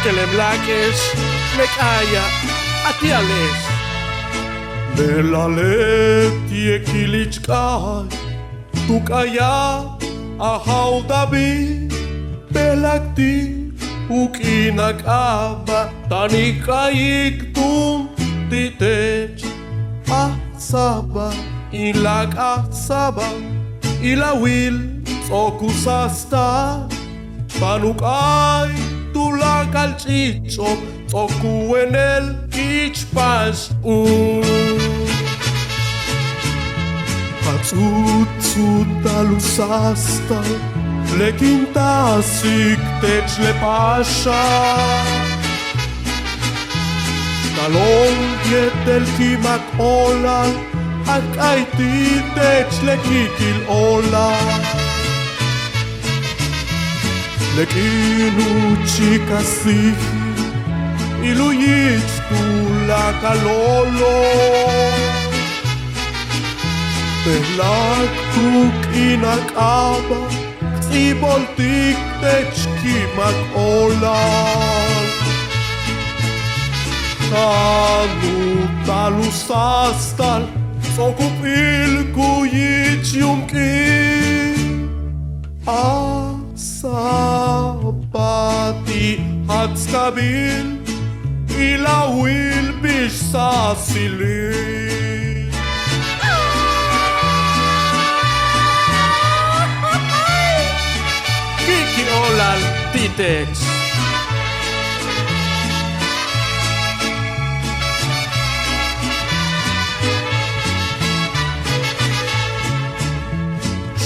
que le mlaques, le calla, a ti ales. Melaletti e kilichkai, tu kaya, a haudabi, belakti, ukinakaba, tanikaik tum ditech, asaba, ilak asaba, ilawil, okusasta, panukai, tulak al chicho, oku en el kichpas, Hatsutsut alusasta, le kintasik tech le pasha, talon dietel kimak ola, akaiti tech le kikil ola. Le kinu chikasihi, iluyich tu la kalolo. Belak tuk inakaba, ksiboltik tech kimak ola. Tanu talusastal, sokupil kuyich yumki. Asabati hatskabil, ilawil bishsasilil. Kiki olal titex.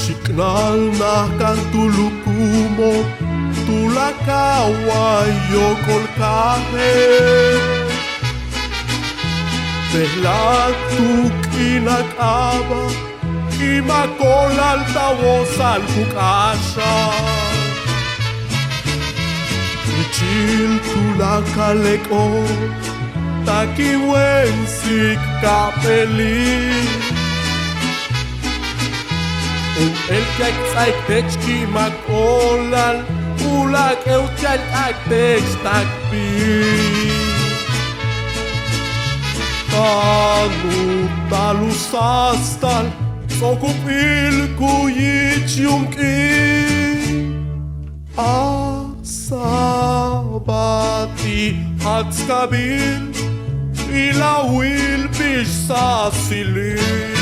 Shiknal na kantulukumo, tulakawa yo kolkahe. Belak tuk inakaba, imakol altavoz al kukasha. Ichil tulakaleko, takiwensik kapeli. El que hay tech kimakolal, ulak euchal tech takpi. Tanu talusastal, sokupil kuyich yumki. Asabati hatskabil, ilawil bishsasilil.